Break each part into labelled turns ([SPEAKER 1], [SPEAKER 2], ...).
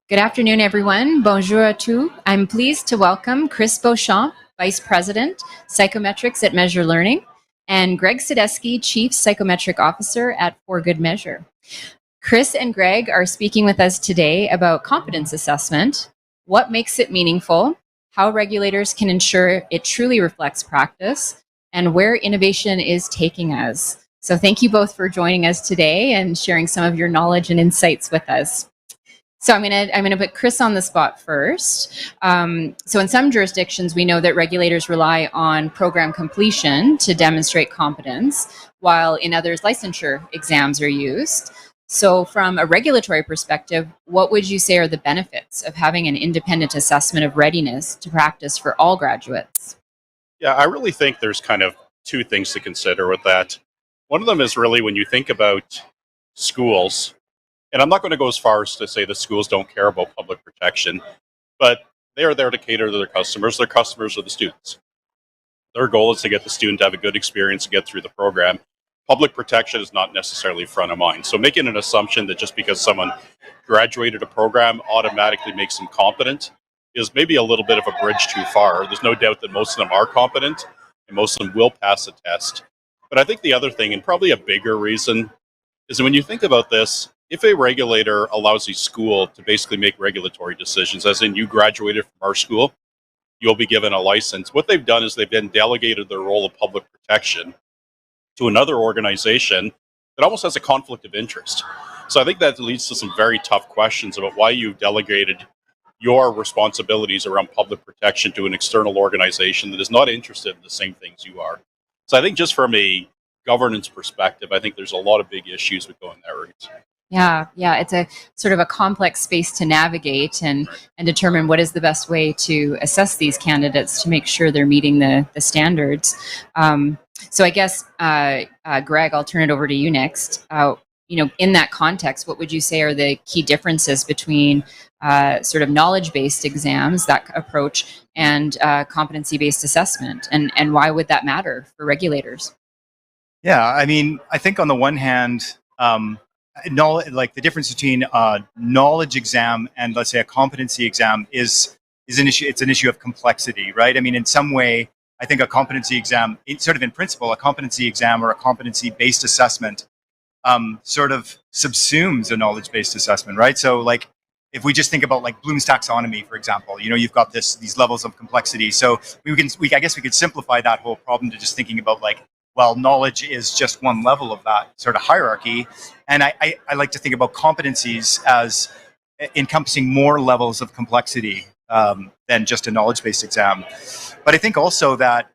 [SPEAKER 1] Good afternoon, everyone. Bonjour à tous. I'm pleased to welcome Chris Beauchamp, Vice President, Psychometrics at Meazure Learning, and Greg Sadesky, Chief Psychometric Officer at For Good Measure. Chris and Greg are speaking with us today about competence assessment, what makes it meaningful, how regulators can ensure it truly reflects practice, and where innovation is taking us. So thank you both for joining us today and sharing some of your knowledge and insights with us. So I'm gonna put Chris on the spot first. So in some jurisdictions, we know that regulators rely on program completion to demonstrate competence, while in others, licensure exams are used. So from a regulatory perspective, what would you say are the benefits of having an independent assessment of readiness to practice for all graduates?
[SPEAKER 2] Yeah, I really think there's kind of two things to consider with that. One of them is really when you think about schools, and I'm not going to go as far as to say that schools don't care about public protection, but they are there to cater to their customers. Their customers are the students. Their goal is to get the student to have a good experience and get through the program. Public protection is not necessarily front of mind. So making an assumption that just because someone graduated a program automatically makes them competent is maybe a little bit of a bridge too far. There's no doubt that most of them are competent and most of them will pass a test. But I think the other thing, and probably a bigger reason, is that when you think about this, if a regulator allows a school to basically make regulatory decisions, as in you graduated from our school, you'll be given a license. What they've done is they've then delegated their role of public protection to another organization that almost has a conflict of interest. So I think that leads to some very tough questions about why you've delegated your responsibilities around public protection to an external organization that is not interested in the same things you are. So I think just from a governance perspective, I think there's a lot of big issues with going that route.
[SPEAKER 1] Yeah, it's a sort of a complex space to navigate and determine what is the best way to assess these candidates to make sure they're meeting the standards. So I guess, Greg, I'll turn it over to you next. In that context, what would you say are the key differences between sort of knowledge-based exams, that approach, and competency-based assessment, and why would that matter for regulators?
[SPEAKER 3] Yeah, I mean, I think on the one hand, like the difference between a knowledge exam and, let's say, a competency exam is an issue. It's an issue of complexity, right? I mean, in some way, I think a competency exam, sort of in principle, a competency exam or a competency-based assessment sort of subsumes a knowledge-based assessment, right? So, like, if we just think about like Bloom's taxonomy, for example, you've got these levels of complexity. So I guess we could simplify that whole problem to just thinking about like, well, knowledge is just one level of that sort of hierarchy. And I like to think about competencies as encompassing more levels of complexity than just a knowledge-based exam. But I think also that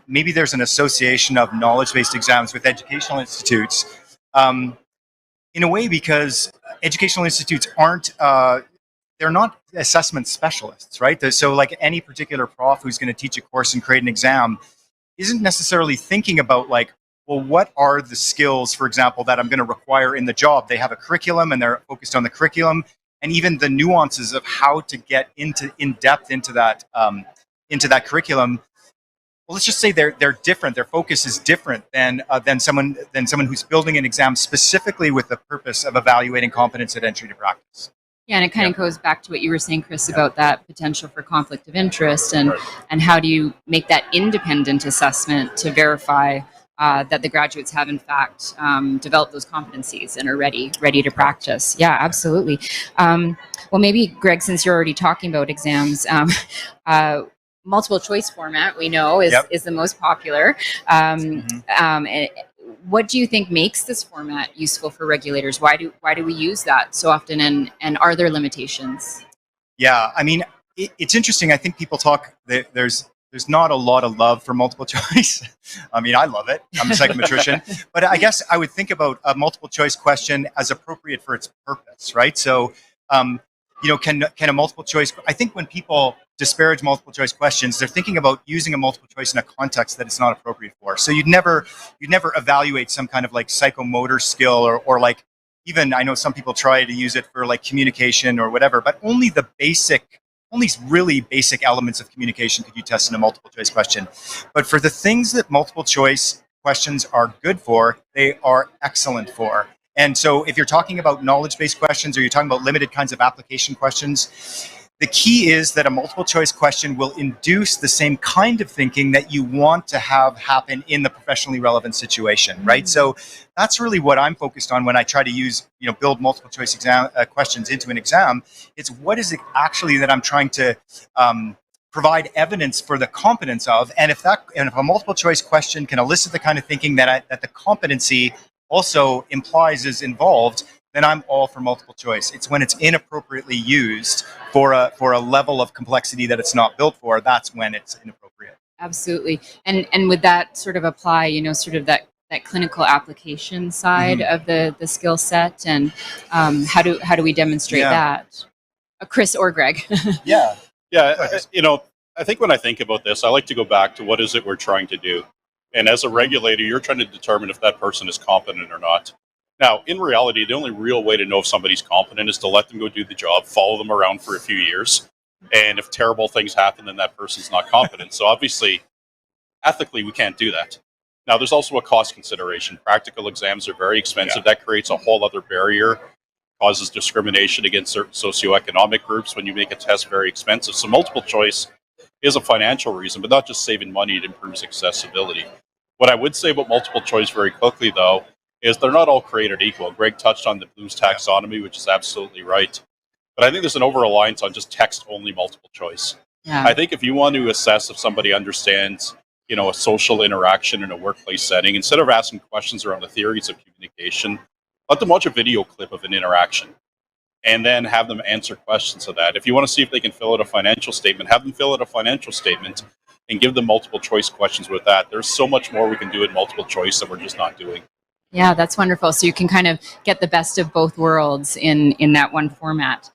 [SPEAKER 3] maybe there's an association of knowledge-based exams with educational institutes in a way because educational institutes aren't, they're not assessment specialists, right? So like any particular prof who's going to teach a course and create an exam isn't necessarily thinking about like, well, what are the skills, for example, that I'm going to require in the job? They have a curriculum and they're focused on the curriculum and even the nuances of how to get in depth into that curriculum. Well, let's just say they're different. Their focus is different than someone who's building an exam specifically with the purpose of evaluating competence at entry to practice.
[SPEAKER 1] Yeah, and it kind of goes back to what you were saying, Chris, about that potential for conflict of interest and how do you make that independent assessment to verify that the graduates have, in fact, developed those competencies and are ready to practice. Yeah, absolutely. Well, maybe, Greg, since you're already talking about exams, multiple choice format, we know, is the most popular. What do you think makes this format useful for regulators? Why do we use that so often, and are there limitations?
[SPEAKER 3] Yeah, I mean, it's interesting. I think people talk that there's not a lot of love for multiple choice. I mean, I love it. I'm a psychometrician, but I guess I would think about a multiple choice question as appropriate for its purpose, right? So, can a multiple choice? I think when people disparage multiple choice questions, they're thinking about using a multiple choice in a context that it's not appropriate for. So you'd never evaluate some kind of like psychomotor skill or like, even I know some people try to use it for like communication or whatever, but only really basic elements of communication could you test in a multiple choice question. But for the things that multiple choice questions are good for, they are excellent for. And so if you're talking about knowledge-based questions or you're talking about limited kinds of application questions, the key is that a multiple choice question will induce the same kind of thinking that you want to have happen in the professionally relevant situation, right? So that's really what I'm focused on when I try to use, build multiple choice exam questions into an exam. It's what is it actually that I'm trying to provide evidence for the competence of, and if a multiple choice question can elicit the kind of thinking that the competency also implies is involved, then I'm all for multiple choice. It's when it's inappropriately used for a level of complexity that it's not built for, that's when it's inappropriate.
[SPEAKER 1] Absolutely. And would that sort of apply, sort of that clinical application side of the skill set, and how do we demonstrate that? Chris or Greg?
[SPEAKER 2] Yeah. I think when I think about this, I like to go back to what is it we're trying to do. And as a regulator, you're trying to determine if that person is competent or not. Now, in reality, the only real way to know if somebody's competent is to let them go do the job, follow them around for a few years. And if terrible things happen, then that person's not competent. So obviously, ethically, we can't do that. Now, there's also a cost consideration. Practical exams are very expensive. That creates a whole other barrier, causes discrimination against certain socioeconomic groups when you make a test very expensive. So multiple choice is a financial reason, but not just saving money, it improves accessibility. What I would say about multiple choice very quickly, though, is they're not all created equal. Greg touched on the Bloom's taxonomy, which is absolutely right. But I think there's an over-reliance on just text-only multiple choice.
[SPEAKER 1] Yeah.
[SPEAKER 2] I think if you want to assess if somebody understands, a social interaction in a workplace setting, instead of asking questions around the theories of communication, let them watch a video clip of an interaction and then have them answer questions of that. If you want to see if they can fill out a financial statement, have them fill out a financial statement and give them multiple choice questions with that. There's so much more we can do in multiple choice that we're just not doing.
[SPEAKER 1] Yeah, that's wonderful. So you can kind of get the best of both worlds in that one format.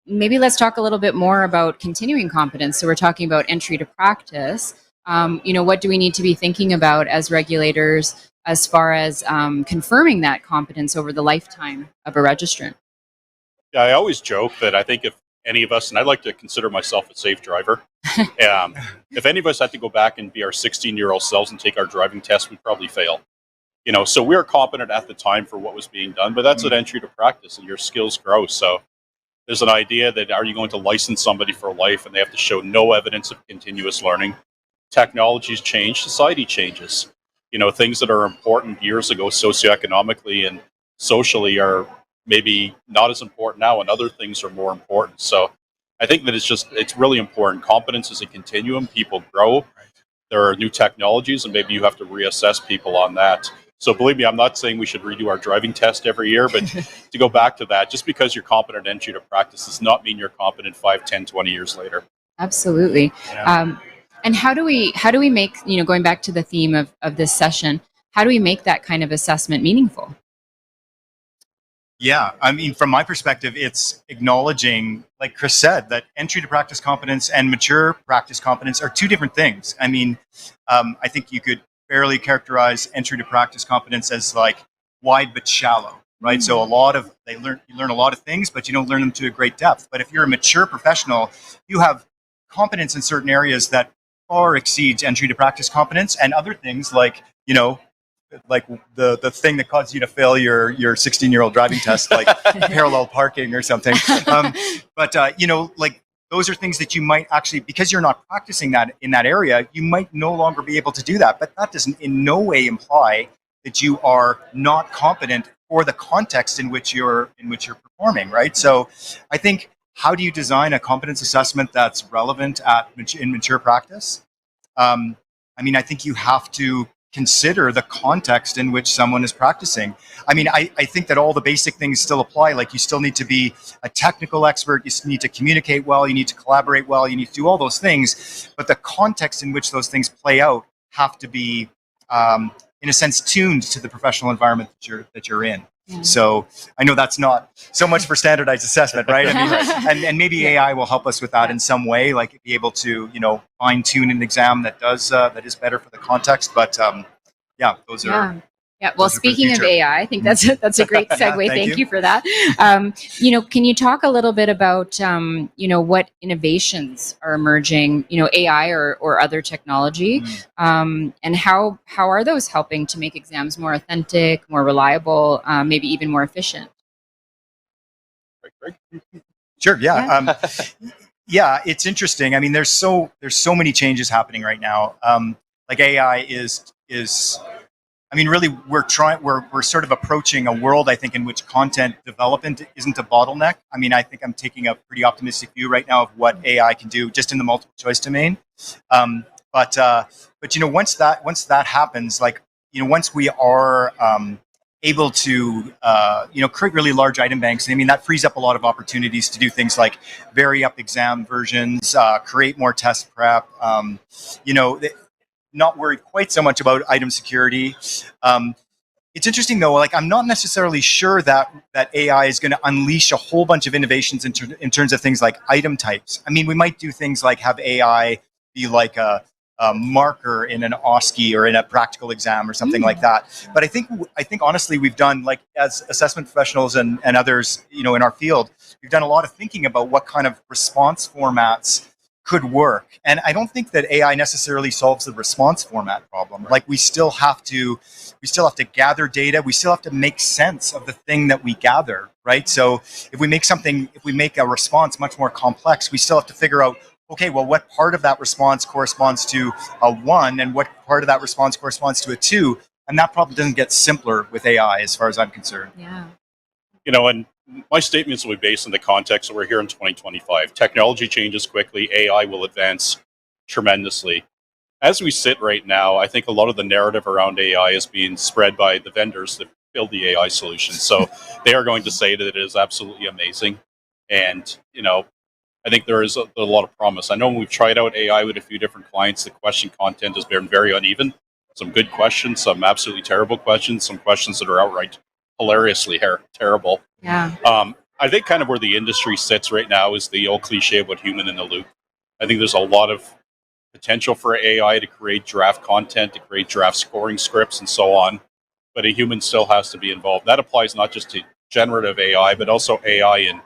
[SPEAKER 1] Maybe let's talk a little bit more about continuing competence. So we're talking about entry to practice. What do we need to be thinking about as regulators as far as confirming that competence over the lifetime of a registrant?
[SPEAKER 2] Yeah, I always joke that I think if any of us, and I like to consider myself a safe driver, if any of us had to go back and be our 16-year-old selves and take our driving test, we'd probably fail. So we were competent at the time for what was being done, but that's an entry to practice and your skills grow. So there's an idea that are you going to license somebody for life and they have to show no evidence of continuous learning? Technologies change, society changes. Things that are important years ago socioeconomically and socially are maybe not as important now, and other things are more important. So I think that it's really important. Competence is a continuum. People grow. There are new technologies, and maybe you have to reassess people on that. So believe me, I'm not saying we should redo our driving test every year, but to go back to that, just because you're competent entry to practice does not mean you're competent 5, 10, 20 years later.
[SPEAKER 1] Absolutely. Yeah. And how do we make, going back to the theme of this session, how do we make that kind of assessment meaningful?
[SPEAKER 3] Yeah, I mean, from my perspective, it's acknowledging, like Chris said, that entry to practice competence and mature practice competence are two different things. I mean, I think you could fairly characterize entry to practice competence as like wide but shallow, right? So you learn a lot of things, but you don't learn them to a great depth. But if you're a mature professional, you have competence in certain areas that far exceeds entry to practice competence, and other things like the thing that caused you to fail your 16-year-old driving test, like parallel parking or something. Those are things that you might actually, because you're not practicing that in that area, you might no longer be able to do that. But that doesn't in no way imply that you are not competent for the context in which you're performing, right? So I think, how do you design a competence assessment that's relevant in mature practice? I think you have to consider the context in which someone is practicing. I think that all the basic things still apply. Like, you still need to be a technical expert, you need to communicate well, you need to collaborate well, you need to do all those things. But the context in which those things play out have to be, in a sense, tuned to the professional environment that you're in. Yeah. So I know that's not so much for standardized assessment, right? And maybe AI will help us with that in some way, like be able to, fine tune an exam that is better for the context. But those are.
[SPEAKER 1] Yeah. Well,
[SPEAKER 3] those are for the
[SPEAKER 1] speaking of
[SPEAKER 3] future.
[SPEAKER 1] AI, I think that's a great segue. Thank you for that. Can you talk a little bit about what innovations are emerging? AI or other technology, and how are those helping to make exams more authentic, more reliable, maybe even more efficient?
[SPEAKER 3] Sure. Yeah. Yeah, it's interesting. I mean, there's so many changes happening right now. Like AI is. I mean, really, we're sort of approaching a world, I think, in which content development isn't a bottleneck. I mean, I think I'm taking a pretty optimistic view right now of what AI can do just in the multiple choice domain. But once that happens, once we are able to create really large item banks, I mean, that frees up a lot of opportunities to do things like vary up exam versions, create more test prep. Not worried quite so much about item security. It's interesting though, like I'm not necessarily sure that AI is going to unleash a whole bunch of innovations in terms of things like item types. I mean, we might do things like have AI be like a marker in an OSCE or in a practical exam or something like that. But I think honestly, we've done, like, as assessment professionals and others, in our field, we've done a lot of thinking about what kind of response formats could work. And I don't think that AI necessarily solves the response format problem. Like we still have to gather data. We still have to make sense of the thing that we gather, right? So if we make a response much more complex, we still have to figure out, okay, well, what part of that response corresponds to a 1 and what part of that response corresponds to a 2? And that problem doesn't get simpler with AI as far as I'm concerned.
[SPEAKER 1] Yeah.
[SPEAKER 2] And my statements will be based on the context that we're here in 2025. Technology changes quickly. AI will advance tremendously. As we sit right now, I think a lot of the narrative around AI is being spread by the vendors that build the AI solutions. So they are going to say that it is absolutely amazing. And, I think there is a lot of promise. I know when we've tried out AI with a few different clients, the question content has been very uneven. Some good questions, some absolutely terrible questions, some questions that are outright hilariously terrible.
[SPEAKER 1] Yeah.
[SPEAKER 2] I think kind of where the industry sits right now is the old cliche about human in the loop. I think there's a lot of potential for AI to create draft content, to create draft scoring scripts, and so on. But a human still has to be involved. That applies not just to generative AI, but also AI in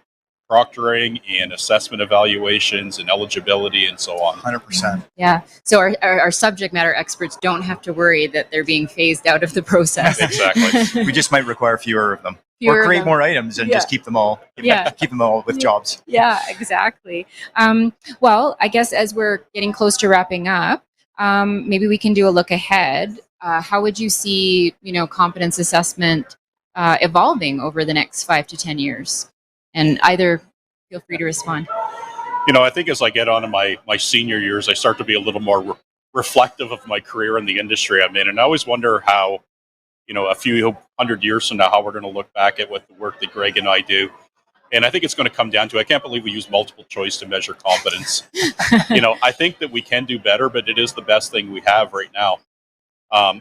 [SPEAKER 2] proctoring, in assessment evaluations, and eligibility, and so on.
[SPEAKER 3] 100%.
[SPEAKER 1] Yeah. So our subject matter experts don't have to worry that they're being phased out of the process.
[SPEAKER 2] Exactly.
[SPEAKER 3] We just might require fewer of them. Or create more items and just keep them all. Keep them all with jobs.
[SPEAKER 1] Yeah, exactly. Well, I guess as we're getting close to wrapping up, maybe we can do a look ahead. How would you see, competence assessment evolving over the next 5 to 10 years? And either feel free to respond.
[SPEAKER 2] I think as I get on in my senior years, I start to be a little more reflective of my career in the industry I'm in. And I always wonder how, a few hundred years from now, how we're going to look back at what the work that Greg and I do. And I think it's going to come down to, I can't believe we use multiple choice to measure competence. I think that we can do better, but it is the best thing we have right now. Are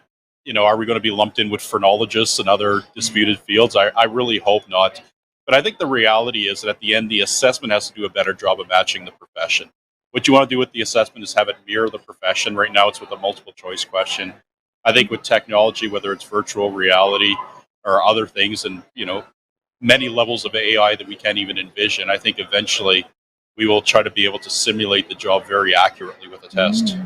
[SPEAKER 2] we going to be lumped in with phrenologists and other disputed fields? I really hope not. But I think the reality is that at the end, the assessment has to do a better job of matching the profession. What you want to do with the assessment is have it mirror the profession. Right now, it's with a multiple choice question. I think with technology, whether it's virtual reality or other things, and many levels of AI that we can't even envision, I think eventually we will try to be able to simulate the job very accurately with a test.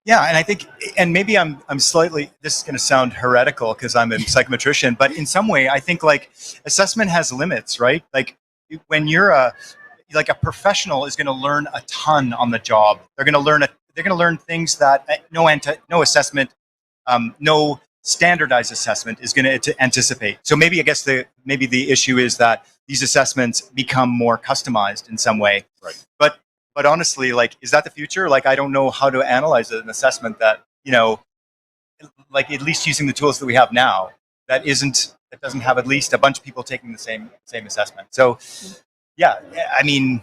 [SPEAKER 3] Yeah, and I think, and maybe I'm slightly, this is going to sound heretical because I'm a psychometrician, but in some way, I think like assessment has limits, right? Like when you're a professional is going to learn a ton on the job. They're going to learn things that no assessment, no standardized assessment is going to anticipate. So maybe the issue is that these assessments become more customized in some way.
[SPEAKER 2] Right.
[SPEAKER 3] But honestly, like, is that the future? Like, I don't know how to analyze an assessment that, like at least using the tools that we have now, that doesn't have at least a bunch of people taking the same assessment. So, yeah, I mean.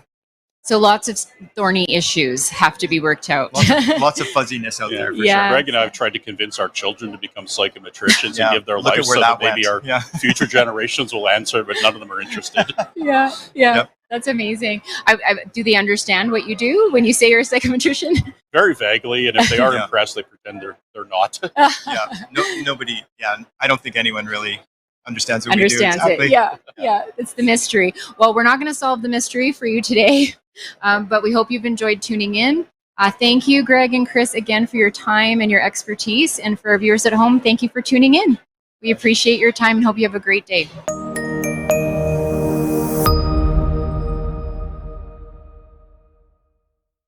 [SPEAKER 1] So lots of thorny issues have to be worked out.
[SPEAKER 3] Lots of fuzziness out there, for
[SPEAKER 2] sure. Greg and I have tried to convince our children to become psychometricians and give their life so that maybe our future generations will answer, but none of them are interested.
[SPEAKER 1] Yeah. That's amazing. Do they understand what you do when you say you're a psychometrician?
[SPEAKER 2] Very vaguely, and if they are
[SPEAKER 3] Yeah.
[SPEAKER 2] impressed, they pretend they're not.
[SPEAKER 3] Yeah, nobody. Yeah, I don't think anyone really understands what
[SPEAKER 1] Understands
[SPEAKER 3] we do. Exactly.
[SPEAKER 1] it. Yeah. It's the mystery. Well, we're not going to solve the mystery for you today, but we hope you've enjoyed tuning in. Thank you, Greg and Chris, again for your time and your expertise. And for our viewers at home, thank you for tuning in. We appreciate your time and hope you have a great day.